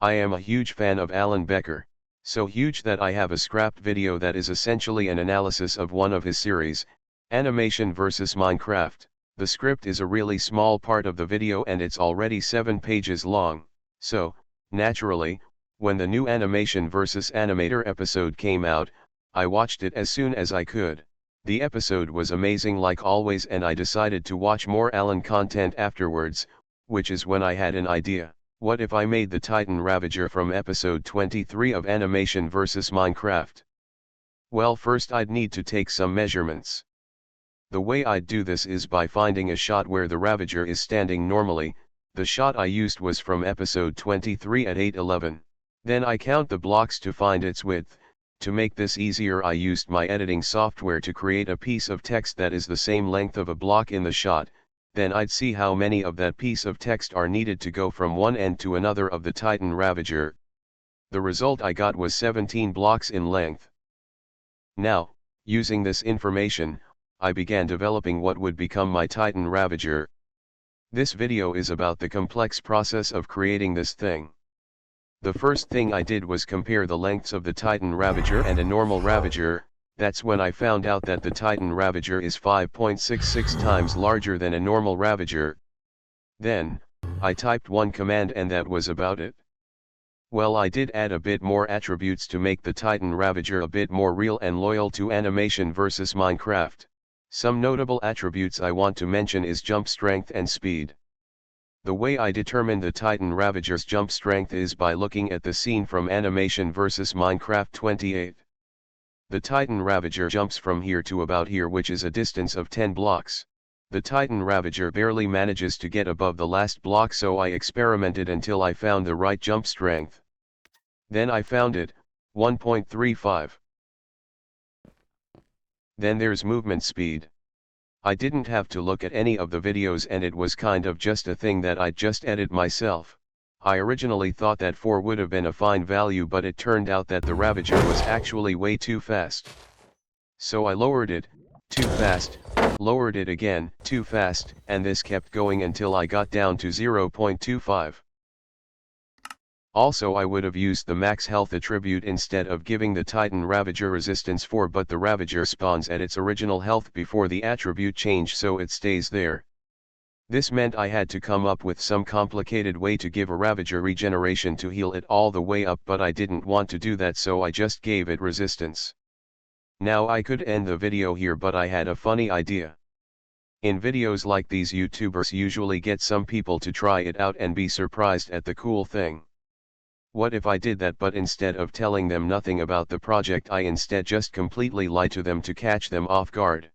I am a huge fan of Alan Becker, so huge that I have a scrapped video that is essentially an analysis of one of his series, Animation vs Minecraft. The script is a really small part of the video and it's already 7 pages long, so, naturally, when the new Animation vs Animator episode came out, I watched it as soon as I could. The episode was amazing like always and I decided to watch more Alan content afterwards, which is when I had an idea. What if I made the Titan Ravager from episode 23 of Animation vs Minecraft? Well, first I'd need to take some measurements. The way I'd do this is by finding a shot where the Ravager is standing normally. The shot I used was from episode 23 at 8:11. Then I count the blocks to find its width. To make this easier, I used my editing software to create a piece of text that is the same length of a block in the shot. Then I'd see how many of that piece of text are needed to go from one end to another of the Titan Ravager. The result I got was 17 blocks in length. Now, using this information, I began developing what would become my Titan Ravager. This video is about the complex process of creating this thing. The first thing I did was compare the lengths of the Titan Ravager and a normal Ravager. That's when I found out that the Titan Ravager is 5.66 times larger than a normal Ravager. Then, I typed one command and that was about it. Well, I did add a bit more attributes to make the Titan Ravager a bit more real and loyal to Animation vs Minecraft. Some notable attributes I want to mention is jump strength and speed. The way I determined the Titan Ravager's jump strength is by looking at the scene from Animation vs Minecraft 28. The Titan Ravager jumps from here to about here, which is a distance of 10 blocks. The Titan Ravager barely manages to get above the last block, so I experimented until I found the right jump strength. Then I found it, 1.35. Then there's movement speed. I didn't have to look at any of the videos and it was kind of just a thing that I'd just edited myself. I originally thought that 4 would have been a fine value, but it turned out that the Ravager was actually way too fast. So I lowered it, too fast, lowered it again, too fast, and this kept going until I got down to 0.25. Also, I would have used the max health attribute instead of giving the Titan Ravager resistance 4, but the Ravager spawns at its original health before the attribute change, so it stays there. This meant I had to come up with some complicated way to give a Ravager regeneration to heal it all the way up, but I didn't want to do that, so I just gave it resistance. Now I could end the video here, but I had a funny idea. In videos like these, YouTubers usually get some people to try it out and be surprised at the cool thing. What if I did that, but instead of telling them nothing about the project, I instead just completely lied to them to catch them off guard?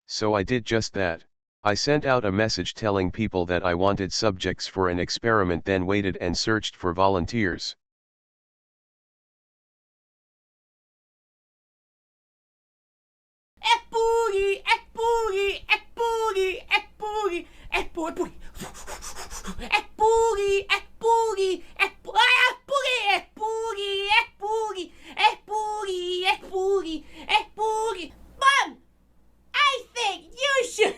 So I did just that. I sent out a message telling people that I wanted subjects for an experiment, then waited and searched for volunteers. Mom, I think you should.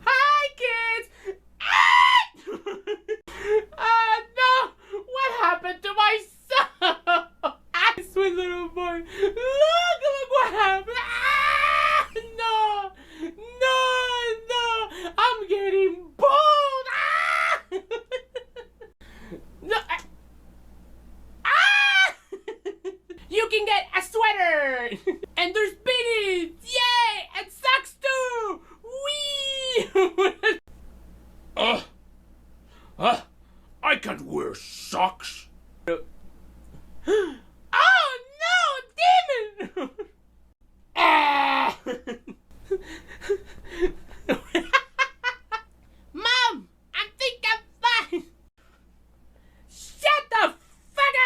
Hi, kids! No! What happened to my son? Sweet little boy. Look what happened. No! No! I'm getting bold. No! You can get a sweater! And there's beanies! Yay! And socks too! Whee! I can't wear socks. Oh no, demon! Mom, I think I'm fine. Shut the fuck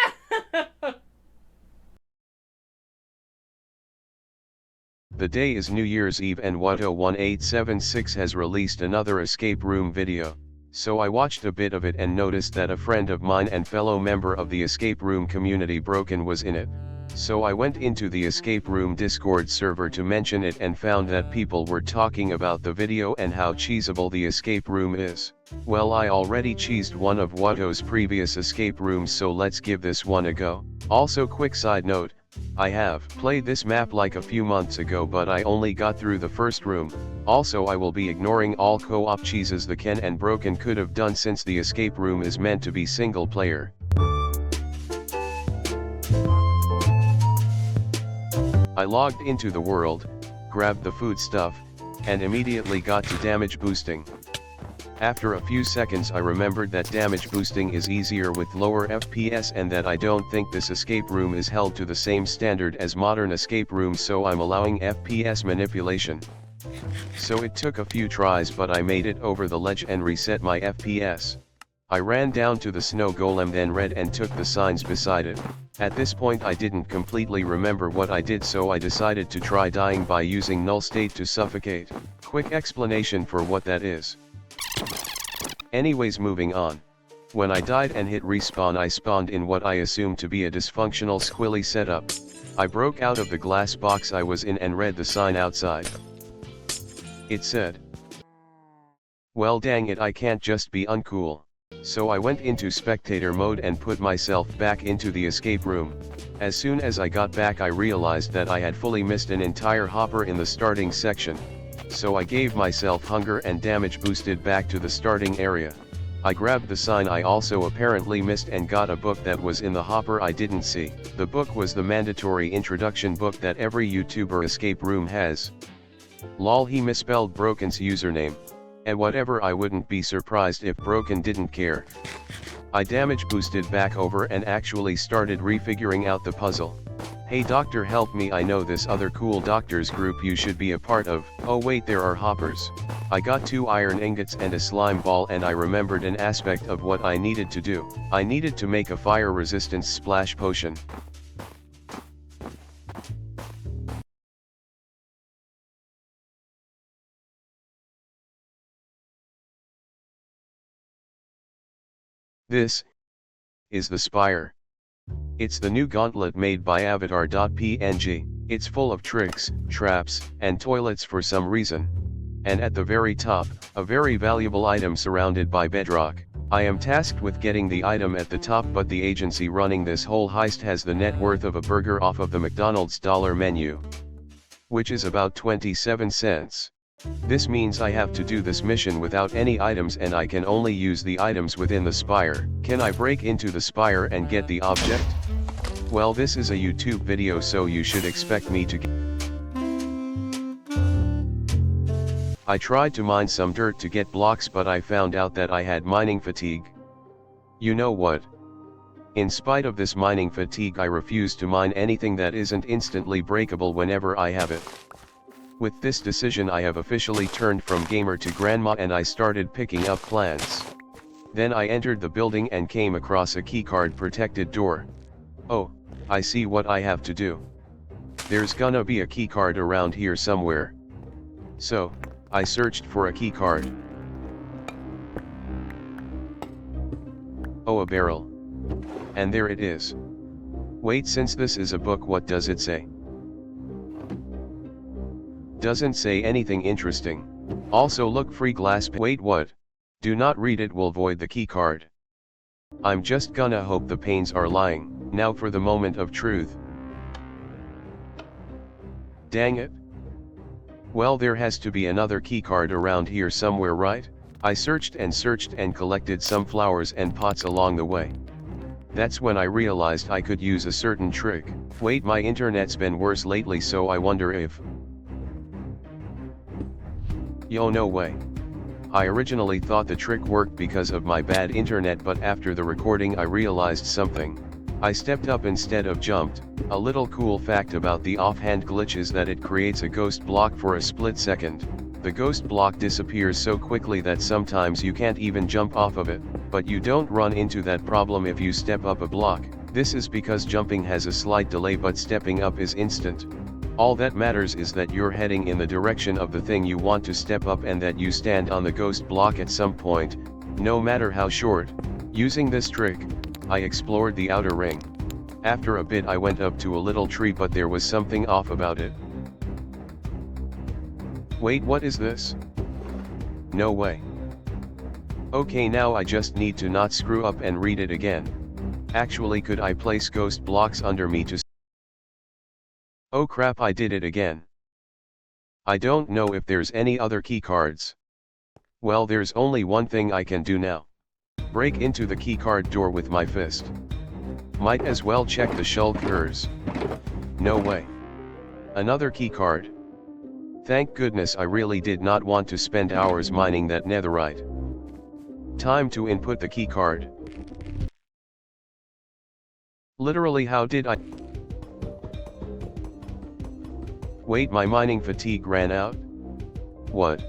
up! The day is New Year's Eve and Watto1876 has released another escape room video, so I watched a bit of it and noticed that a friend of mine and fellow member of the escape room community Broken was in it. So I went into the escape room Discord server to mention it and found that people were talking about the video and how cheesable the escape room is. Well, I already cheesed one of Watto's previous escape rooms, so let's give this one a go. Also, quick side note, I have played this map like a few months ago, but I only got through the first room. Also, I will be ignoring all co-op cheeses the Ken and Broken could have done, since the escape room is meant to be single player. I logged into the world, grabbed the food stuff, and immediately got to damage boosting. After a few seconds I remembered that damage boosting is easier with lower FPS and that I don't think this escape room is held to the same standard as modern escape rooms, so I'm allowing FPS manipulation. So it took a few tries, but I made it over the ledge and reset my FPS. I ran down to the snow golem, then read and took the signs beside it. At this point I didn't completely remember what I did, so I decided to try dying by using null state to suffocate. Quick explanation for what that is. Anyways, moving on. When I died and hit respawn, I spawned in what I assumed to be a dysfunctional squilly setup. I broke out of the glass box I was in and read the sign outside. It said, "Well, dang it, I can't just be uncool." So I went into spectator mode and put myself back into the escape room. As soon as I got back I realized that I had fully missed an entire hopper in the starting section. So I gave myself hunger and damage boosted back to the starting area. I grabbed the sign I also apparently missed and got a book that was in the hopper I didn't see. The book was the mandatory introduction book that every YouTuber escape room has. Lol, he misspelled Broken's username. And whatever, I wouldn't be surprised if Broken didn't care. I damage boosted back over and actually started refiguring out the puzzle. Hey doctor, help me, I know this other cool doctors group you should be a part of. Oh wait, there are hoppers. I got 2 iron ingots and a slime ball, and I remembered an aspect of what I needed to do. I needed to make a fire resistance splash potion. This is the Spire. It's the new gauntlet made by avatar.png. It's full of tricks, traps, and toilets for some reason. And at the very top, a very valuable item surrounded by bedrock. I am tasked with getting the item at the top, but the agency running this whole heist has the net worth of a burger off of the McDonald's dollar menu, which is about 27 cents. This means I have to do this mission without any items, and I can only use the items within the spire. Can I break into the spire and get the object? Well, this is a YouTube video, so you should expect me to I tried to mine some dirt to get blocks, but I found out that I had mining fatigue. You know what? In spite of this mining fatigue, I refuse to mine anything that isn't instantly breakable whenever I have it. With this decision I have officially turned from gamer to grandma, and I started picking up plants. Then I entered the building and came across a keycard protected door. Oh, I see what I have to do. There's gonna be a keycard around here somewhere. So, I searched for a keycard. Oh, a barrel. And there it is. Wait, since this is a book, what does it say? Doesn't say anything interesting. Also, look, free glass. Wait, what? Do not read it, will void the keycard. I'm just gonna hope the panes are lying. Now for the moment of truth. Dang it. Well, there has to be another keycard around here somewhere, right? I searched and collected some flowers and pots along the way. That's when I realized I could use a certain trick. Wait, my internet's been worse lately, so I wonder if... Yo, no way. I originally thought the trick worked because of my bad internet, but after the recording I realized something. I stepped up instead of jumped. A little cool fact about the offhand glitch is that it creates a ghost block for a split second. The ghost block disappears so quickly that sometimes you can't even jump off of it, but you don't run into that problem if you step up a block. This is because jumping has a slight delay, but stepping up is instant. All that matters is that you're heading in the direction of the thing you want to step up and that you stand on the ghost block at some point, no matter how short. Using this trick, I explored the outer ring. After a bit I went up to a little tree, but there was something off about it. Wait, what is this? No way. Okay, now I just need to not screw up and read it again. Actually, could I place ghost blocks under me to... Oh crap, I did it again. I don't know if there's any other key cards. Well, there's only one thing I can do now. Break into the keycard door with my fist. Might as well check the shulkers. No way. Another keycard. Thank goodness, I really did not want to spend hours mining that netherite. Time to input the keycard. Literally, how did I... Wait, my mining fatigue ran out? What?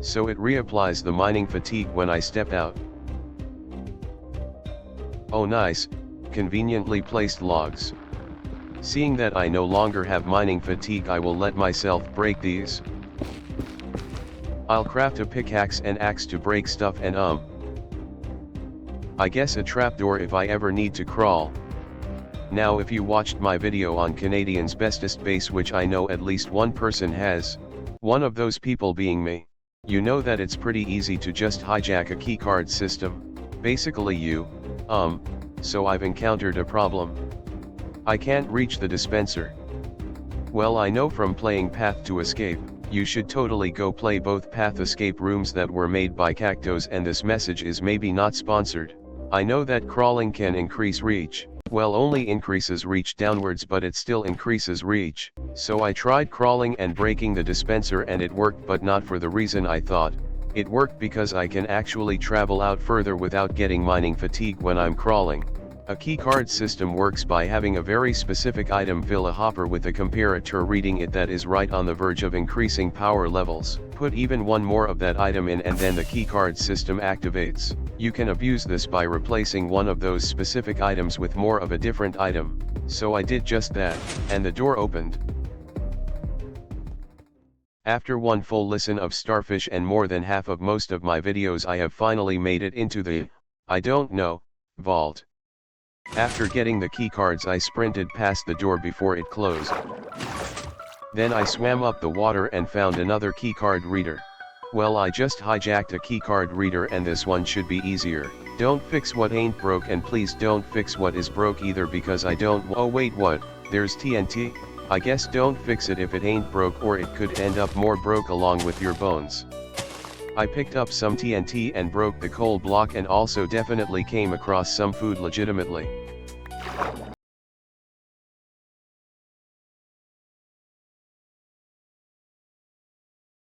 So it reapplies the mining fatigue when I step out. Oh nice, conveniently placed logs. Seeing that I no longer have mining fatigue, I will let myself break these. I'll craft a pickaxe and axe to break stuff and I guess a trapdoor if I ever need to crawl. Now if you watched my video on Canadian's bestest base, which I know at least one person has, one of those people being me, you know that it's pretty easy to just hijack a keycard system, basically so I've encountered a problem. I can't reach the dispenser. Well, I know from playing Path to Escape, you should totally go play both Path escape rooms that were made by Cactos, and this message is maybe not sponsored. I know that crawling can increase reach. Well, only increases reach downwards, but it still increases reach. So I tried crawling and breaking the dispenser and it worked, but not for the reason I thought. It worked because I can actually travel out further without getting mining fatigue when I'm crawling. A keycard system works by having a very specific item fill a hopper with a comparator reading it that is right on the verge of increasing power levels. Put even one more of that item in and then the keycard system activates. You can abuse this by replacing one of those specific items with more of a different item. So I did just that, and the door opened. After one full listen of Starfish and more than half of most of my videos, I have finally made it into the, I don't know, vault. After getting the keycards, I sprinted past the door before it closed. Then I swam up the water and found another keycard reader. Well, I just hijacked a keycard reader and this one should be easier. Don't fix what ain't broke, and please don't fix what is broke either, because I don't... Oh wait, what? There's TNT? I guess don't fix it if it ain't broke, or it could end up more broke along with your bones. I picked up some TNT and broke the coal block, and also definitely came across some food legitimately.